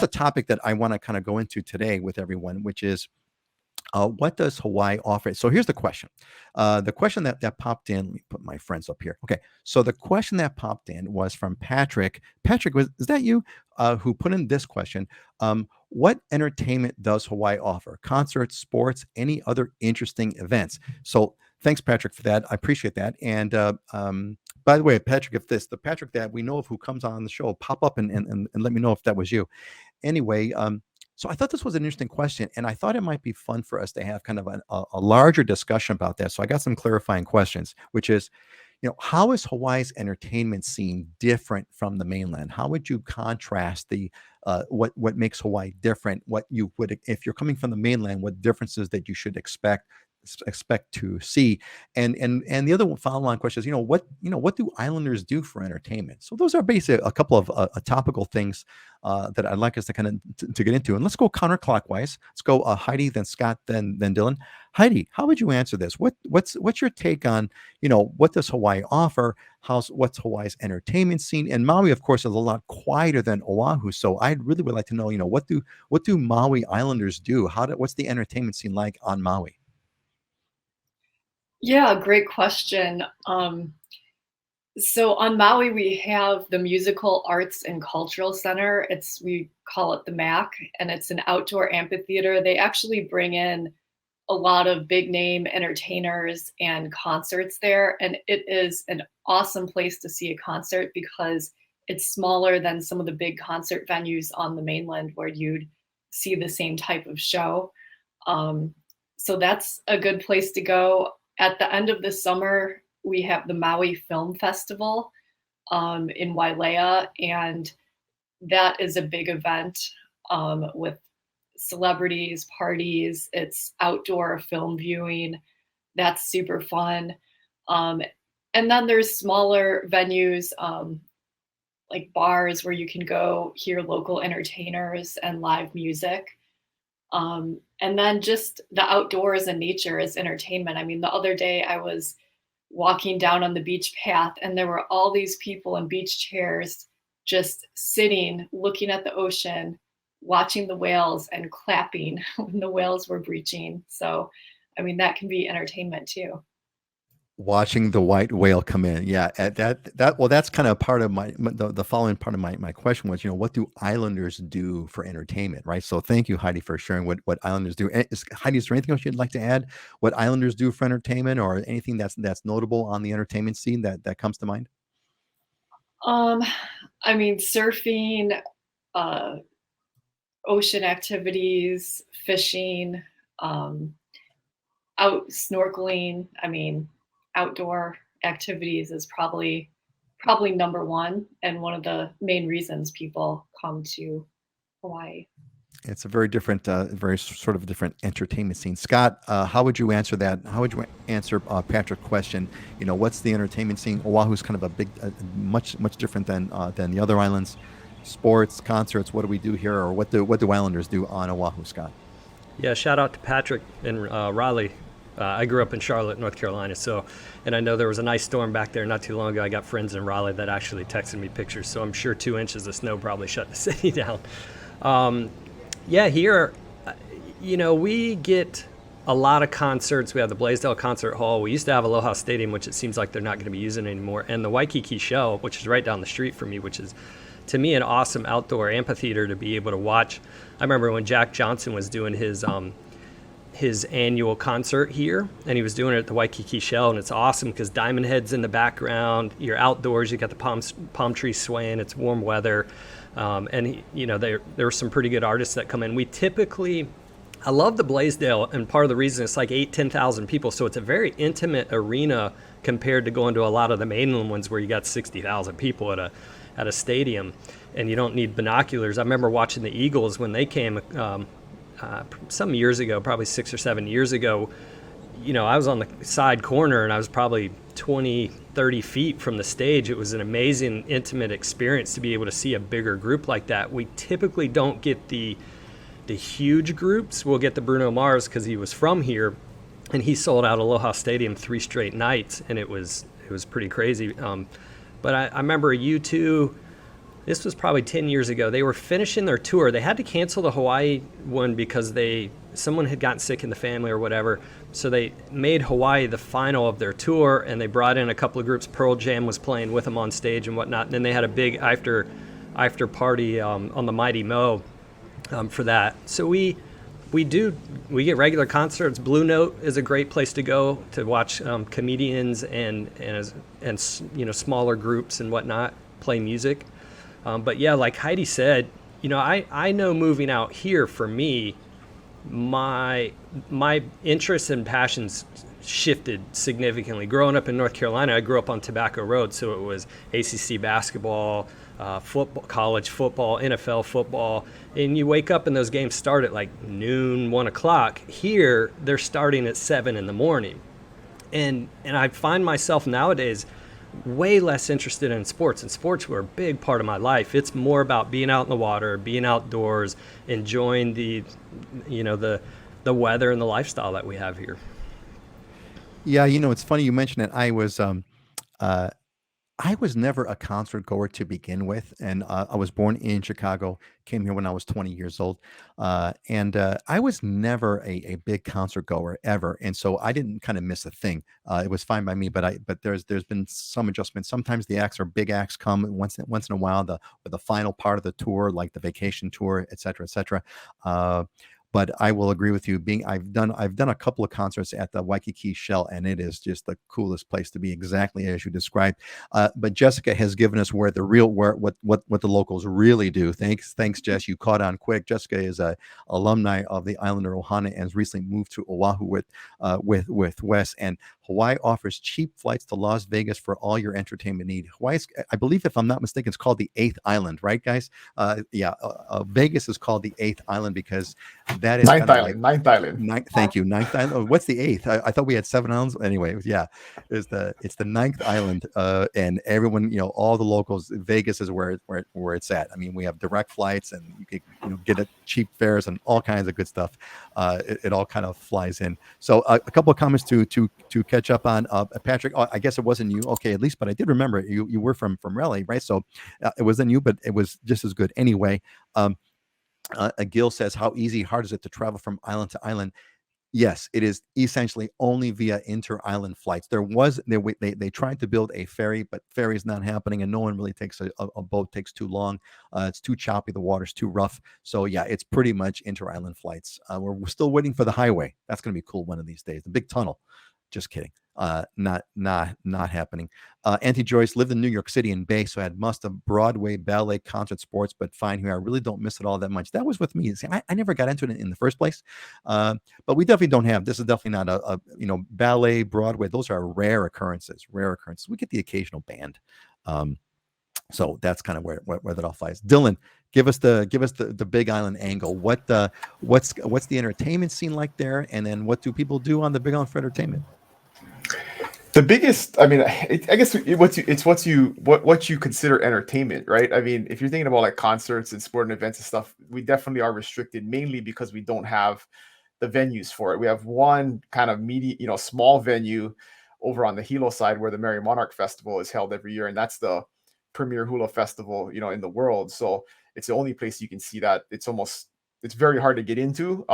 the topic that I want to kind of go into today with everyone, which is what does Hawaii offer? So here's the question. The question that popped in, let me put my friends up here. Okay. So the question that popped in was from Patrick. Patrick, is that you who put in this question? What entertainment does Hawaii offer? Concerts, sports, any other interesting events? So thanks, Patrick, for that. I appreciate that. And by the way, Patrick, if the Patrick that we know of who comes on the show, pop up and let me know if that was you. Anyway, so I thought this was an interesting question, and I thought it might be fun for us to have kind of a larger discussion about that. So I got some clarifying questions, which is, how is Hawaii's entertainment scene different from the mainland? How would you contrast the what makes Hawaii different? What you would, if you're coming from the mainland, what differences that you should expect to see? And the other follow-on question is, what do islanders do for entertainment? So those are basically a couple of topical things that I'd like us to kind of to get into. And let's go counterclockwise. Let's go Heidi, then Scott, then Dylan. Heidi, how would you answer this? What's your take on, what does Hawaii offer? What's Hawaii's entertainment scene? And Maui, of course, is a lot quieter than Oahu. So I really would like to know, what do Maui Islanders do? What's the entertainment scene like on Maui? Yeah, great question. So on Maui, we have the Musical Arts and Cultural Center. We call it the MAC, and it's an outdoor amphitheater. They actually bring in a lot of big name entertainers and concerts there. And it is an awesome place to see a concert because it's smaller than some of the big concert venues on the mainland where you'd see the same type of show. So that's a good place to go. At the end of the summer, we have the Maui Film Festival in Wailea, and that is a big event with celebrities, parties. It's outdoor film viewing. That's super fun. And then there's smaller venues like bars where you can go hear local entertainers and live music. And then just the outdoors and nature is entertainment. I mean, the other day I was walking down on the beach path and there were all these people in beach chairs just sitting, looking at the ocean, watching the whales and clapping when the whales were breaching. So, I mean, that can be entertainment too. Watching the white whale come in. Yeah. Well, that's kind of part of the following part of my question was, what do islanders do for entertainment? Right. So thank you, Heidi, for sharing what islanders do. Heidi, is there anything else you'd like to add? What islanders do for entertainment, or anything that's notable on the entertainment scene that comes to mind? I mean, surfing, ocean activities, fishing, out snorkeling. I mean, outdoor activities is probably number one and one of the main reasons people come to Hawaii. It's a very different, very sort of different entertainment scene. Scott, how would you answer that? How would you answer Patrick's question? What's the entertainment scene? Oahu's kind of much different than the other islands. Sports, concerts. What do we do here, or what do islanders do on Oahu, Scott? Yeah, shout out to Patrick and Raleigh. I grew up in Charlotte, North Carolina, and I know there was a nice storm back there not too long ago. I got friends in Raleigh that actually texted me pictures, so I'm sure 2 inches of snow probably shut the city down. Yeah, here, we get a lot of concerts. We have the Blaisdell Concert Hall. We used to have Aloha Stadium, which it seems like they're not going to be using anymore, and the Waikiki Shell, which is right down the street from me, which is, to me, an awesome outdoor amphitheater to be able to watch. I remember when Jack Johnson was doing his annual concert here, and he was doing it at the Waikiki Shell, and it's awesome because Diamond Head's in the background. You're outdoors. You got the palm trees swaying. It's warm weather, and there are some pretty good artists that come in. I love the Blaisdell, and part of the reason it's like 10,000 people, so it's a very intimate arena compared to going to a lot of the mainland ones where you got 60,000 people at a stadium, and you don't need binoculars. I remember watching the Eagles when they came. Some years ago, probably 6 or 7 years ago, I was on the side corner and I was probably 20, 30 feet from the stage. It was an amazing, intimate experience to be able to see a bigger group like that. We typically don't get the huge groups. We'll get the Bruno Mars because he was from here, and he sold out Aloha Stadium 3 straight nights, and it was pretty crazy. But I remember U2, This was probably 10 years ago. They were finishing their tour. They had to cancel the Hawaii one because someone had gotten sick in the family or whatever. So they made Hawaii the final of their tour, and they brought in a couple of groups. Pearl Jam was playing with them on stage and whatnot. And then they had a big after party on the Mighty Mo for that. So we get regular concerts. Blue Note is a great place to go to watch comedians and smaller groups and whatnot play music. But yeah, like Heidi said, I know moving out here for me, my interests and passions shifted significantly. Growing up in North Carolina, I grew up on Tobacco Road, so it was ACC basketball, football, college football, NFL football, and you wake up and those games start at like noon, 1 o'clock. Here, they're starting at 7 in the morning, and I find myself nowadays way less interested in sports, and sports were a big part of my life. It's more about being out in the water, being outdoors, enjoying the weather and the lifestyle that we have here. Yeah, it's funny you mentioned it. I was never a concert goer to begin with, and I was born in Chicago, came here when I was 20 years old, and I was never a big concert goer ever, and so I didn't kind of miss a thing. It was fine by me, but there's been some adjustments. Sometimes the big acts come once in a while, the final part of the tour, like the vacation tour, et cetera, et cetera. But I will agree with you. I've done a couple of concerts at the Waikiki Shell, and it is just the coolest place to be, exactly as you described. But Jessica has given us what the locals really do. Thanks, Jess. You caught on quick. Jessica is a alumni of the Islander Ohana and has recently moved to Oahu with Wes. And Hawaii offers cheap flights to Las Vegas for all your entertainment need. Hawaii's, I believe, if I'm not mistaken, it's called the 8th island, right, guys? Vegas is called the 8th island because that is ninth island. Thank you, 9th island. Oh, what's the 8th? I thought we had 7 islands. Anyway, yeah, it's the 9th island, and everyone, all the locals. Vegas is where it's at. I mean, we have direct flights, and you can get cheap fares and all kinds of good stuff. It all kind of flies in. So a couple of comments to catch up on. Patrick, I guess it wasn't you. Okay, at least, but I did remember you were from Raleigh, right? So it wasn't you, but it was just as good anyway. Gil says, how hard is it to travel from island to island? Yes, it is essentially only via inter-island flights. They tried to build a ferry, but ferry is not happening, and no one really takes a boat. Takes too long. It's too choppy. The water's too rough. So yeah, it's pretty much inter-island flights. We're still waiting for the highway. That's going to be cool one of these days. The big tunnel. Just kidding. Not happening. Auntie Joyce lived in New York City and Bay, so I had must have Broadway, ballet, concert, sports, but fine here. I really don't miss it all that much. That was with me. See, I never got into it in the first place. But we definitely don't have. This is definitely not a ballet, Broadway. Those are rare occurrences. We get the occasional band. So that's kind of where that all flies. Dylan, give us the Big Island angle. What's the entertainment scene like there, and then what do people do on the Big Island for entertainment? The biggest, I mean, I guess what you consider entertainment, right? I mean, if you're thinking about like concerts and sporting events and stuff, we definitely are restricted, mainly because we don't have the venues for it. We have one kind of small venue over on the Hilo side where the Merry Monarch Festival is held every year, and that's the premier hula festival, in the world. So it's the only place you can see that. It's very hard to get into.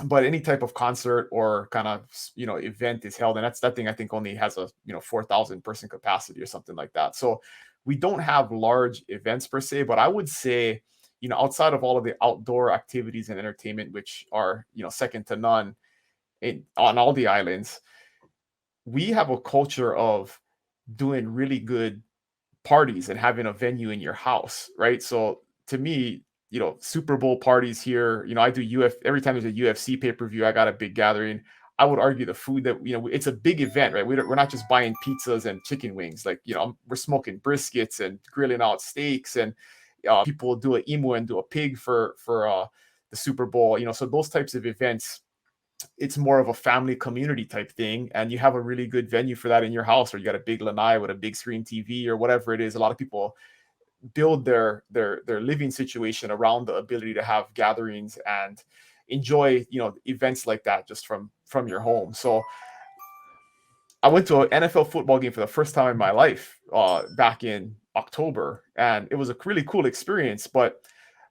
But any type of concert or kind of event is held, and that thing I think only has a 4,000 person capacity or something like that. So we don't have large events per se, but I would say outside of all of the outdoor activities and entertainment, which are second to none on all the islands, we have a culture of doing really good parties and having a venue in your house, right? So to me, Super Bowl parties here, I do every time there's a UFC pay-per-view, I got a big gathering. I would argue the food that, it's a big event, right? We're not just buying pizzas and chicken wings. Like, we're smoking briskets and grilling out steaks, and people do an emu and do a pig for the Super Bowl, so those types of events, it's more of a family community type thing. And you have a really good venue for that in your house, or you got a big lanai with a big screen TV or whatever it is. A lot of people build their living situation around the ability to have gatherings and enjoy events like that just from your home. So I went to an NFL football game for the first time in my life back in October, and it was a really cool experience. But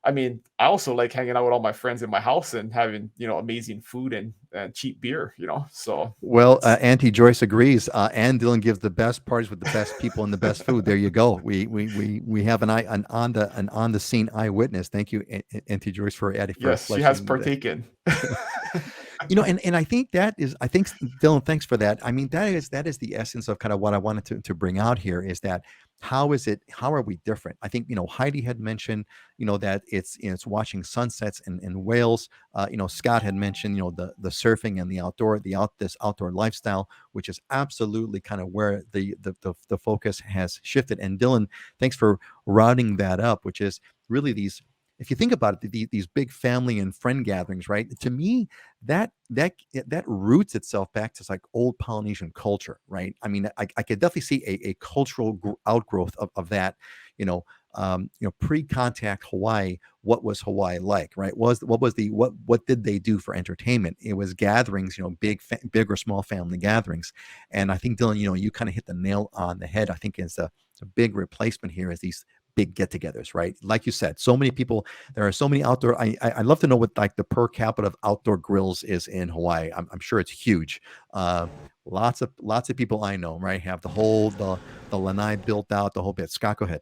I mean, I also like hanging out with all my friends in my house and having, amazing food and cheap beer, So Well, it's Auntie Joyce agrees. And Dylan gives the best parties with the best people and the best food. There you go. We have an on the scene eyewitness. Thank you, Auntie Joyce, for adding for yes, she has fleshing that. partaken. And I think Dylan, thanks for that. I mean, that is the essence of kind of what I wanted to bring out here, is that how are we different? I think, Heidi had mentioned, that it's watching sunsets in Wales. Scott had mentioned, the surfing and this outdoor lifestyle, which is absolutely kind of where the focus has shifted. And Dylan, thanks for routing that up, which is really these, if you think about it, these big family and friend gatherings, right? To me, that roots itself back to like old Polynesian culture, right? I mean, I could definitely see a cultural outgrowth of that. Pre-contact Hawaii, what was Hawaii like, right? What did they do for entertainment? It was gatherings, big or small family gatherings. And I think, Dylan, you kind of hit the nail on the head. I think it's a big replacement here is these big get-togethers, right? Like you said, so many people. There are so many outdoor. I'd love to know what like the per capita of outdoor grills is in Hawaii. I'm sure it's huge. Lots of people I know, right, have the lanai built out, the whole bit. Scott, go ahead.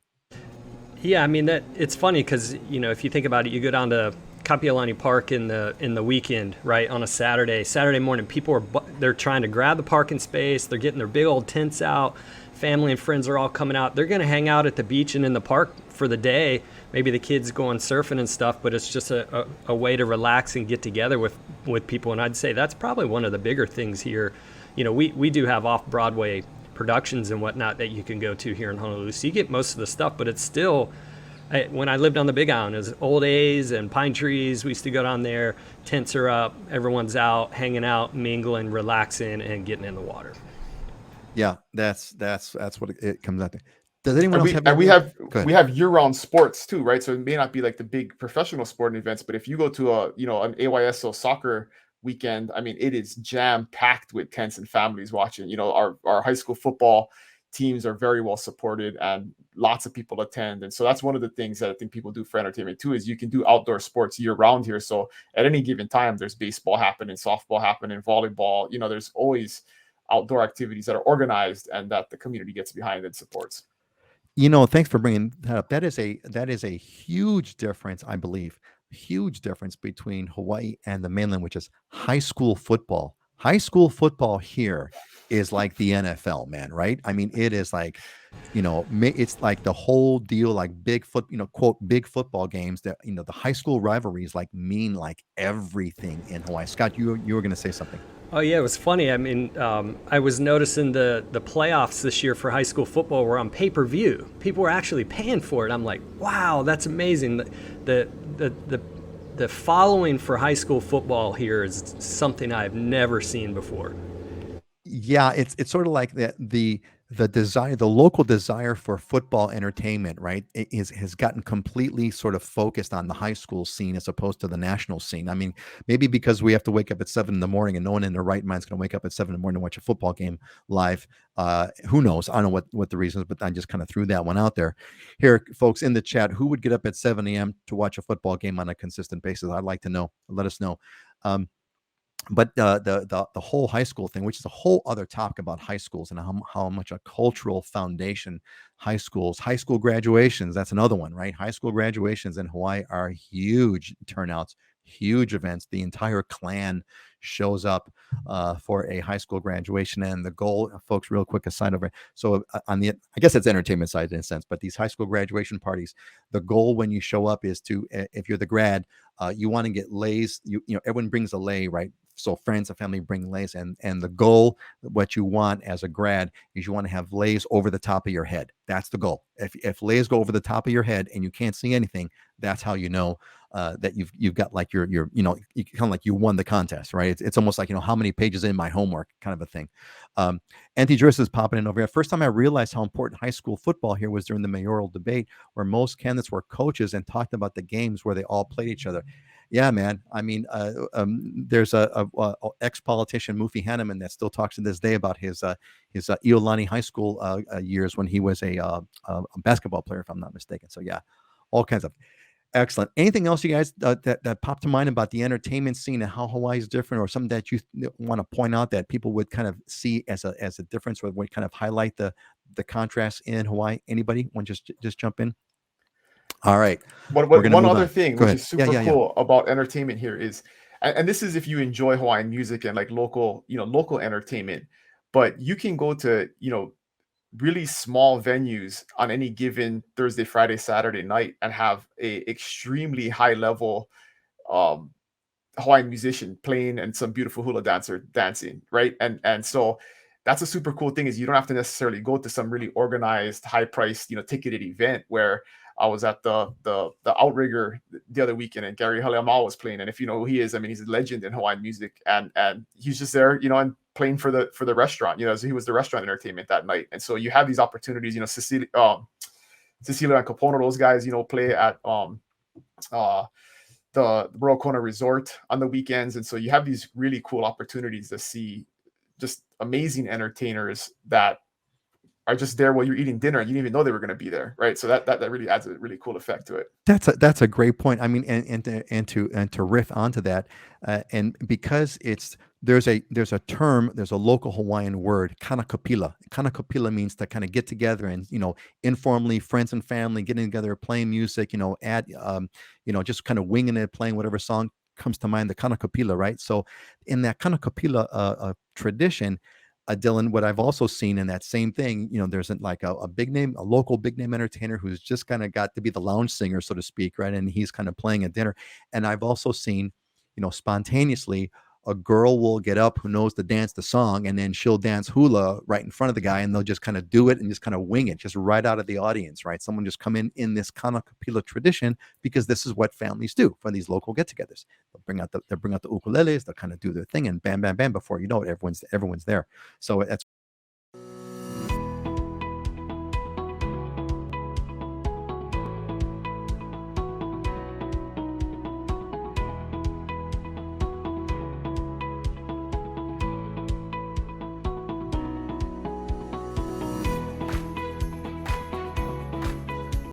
Yeah, I mean that it's funny because if you think about it, you go down to Kapiolani Park in the weekend, right, on a Saturday morning. People they're trying to grab the parking space. They're getting their big old tents out. Family and friends are all coming out. They're going to hang out at the beach and in the park for the day. Maybe the kids going surfing and stuff, but it's just a way to relax and get together with people. And I'd say that's probably one of the bigger things here. We do have off-Broadway productions and whatnot that you can go to here in Honolulu. So you get most of the stuff, but it's still, when I lived on the Big Island, it was old A's and pine trees. We used to go down there, tents are up, everyone's out, hanging out, mingling, relaxing, and getting in the water. Yeah, that's what it comes out to. Does anyone And else we have? and we have Go ahead. we have year-round sports too, right? So it may not be like the big professional sporting events, but if you go to an AYSO soccer weekend, I mean, it is jam-packed with tents and families watching. Our high school football teams are very well supported and lots of people attend. And so that's one of the things that I think people do for entertainment too, is you can do outdoor sports year-round here. So at any given time, there's baseball happening, softball happening, volleyball. There's always outdoor activities that are organized and that the community gets behind and supports. Thanks for bringing that up. That is a huge difference, I believe. Huge difference between Hawaii and the mainland, which is high school football. High school football here is like the NFL, man, right? I mean, it is like, it's like the whole deal, like quote, big football games that, the high school rivalries like mean like everything in Hawaii. Scott, you were going to say something. Oh yeah, it was funny. I mean, I was noticing the playoffs this year for high school football were on pay-per-view. People were actually paying for it. I'm like, wow, that's amazing. The following for high school football here is something I've never seen before. Yeah, it's sort of like the local desire for football entertainment, right, has gotten completely sort of focused on the high school scene as opposed to the national scene. I mean, maybe because we have to wake up at 7 a.m. and no one in their right mind is going to wake up at 7 a.m. to watch a football game live. Who knows? I don't know what the reasons, but I just kind of threw that one out there. Here, folks in the chat, who would get up at 7 a.m. to watch a football game on a consistent basis? I'd like to know. Let us know. But the whole high school thing, which is a whole other topic about high schools and how much a cultural foundation high school graduations, that's another one, right? High school graduations in Hawaii are huge turnouts, huge events. The entire clan shows up for a high school graduation, and the goal, folks, real quick aside over. So on the, I guess it's entertainment side in a sense, but these high school graduation parties, the goal when you show up is to, if you're the grad, you want to get lays. Everyone brings a lei, right? So friends and family bring lays, and the goal, what you want as a grad, is you want to have lays over the top of your head. That's the goal. If lays go over the top of your head and you can't see anything, that's how you know that you've got like you kind of like you won the contest, right? It's almost like, how many pages in my homework kind of a thing. Auntie Joyce is popping in over here. First time I realized how important high school football here was during the mayoral debate, where most candidates were coaches and talked about the games where they all played each other. Yeah, man. I mean, there's a ex-politician, Mufi Hanneman, that still talks to this day about his Iolani High School years when he was a basketball player, if I'm not mistaken. So yeah, all kinds of excellent. Anything else you guys that popped to mind about the entertainment scene and how Hawaii is different, or something that you want to point out that people would kind of see as a difference, or would kind of highlight the contrast in Hawaii? Anybody want to just jump in? All right, we're gonna One move other on. thing Go which ahead. is Yeah, super yeah, yeah. cool about entertainment here is, and this is if you enjoy Hawaiian music and like local, local entertainment, but you can go to, really small venues on any given Thursday, Friday, Saturday night and have a extremely high level um Hawaiian musician playing and some beautiful hula dancer dancing, right? And so that's a super cool thing, is you don't have to necessarily go to some really organized, high priced, ticketed event. Where I was at the Outrigger the other weekend, and Gary Haleama was playing. And if you know who he is, I mean, he's a legend in Hawaiian music, and he's just there, and playing for the restaurant, so he was the restaurant entertainment that night. And so you have these opportunities, Cecilia and Capono, those guys, play at uh the Royal Kona Resort on the weekends. And so you have these really cool opportunities to see just amazing entertainers that are just there while you're eating dinner and you didn't even know they were going to be there, right? So that really adds a really cool effect to it. That's a great point. I mean, and to riff onto that, and because there's a term, there's a local Hawaiian word, kanakapila. Kanakapila means to kind of get together and informally, friends and family getting together, playing music, just kind of winging it, playing whatever song comes to mind. The kanakapila, right? So in that kanakapila tradition, Dylan, what I've also seen in that same thing, there's like a big name, a local big name entertainer who's just kind of got to be the lounge singer, so to speak, right? And he's kind of playing at dinner. And I've also seen, spontaneously, a girl will get up who knows the song, and then she'll dance hula right in front of the guy, and they'll just kind of do it and just kind of wing it, just right out of the audience, right? Someone just come in this kanakapila tradition, because this is what families do for these local get-togethers. They'll bring out the ukuleles, they'll kind of do their thing, and bam, bam, bam, before you know it, everyone's there. So that's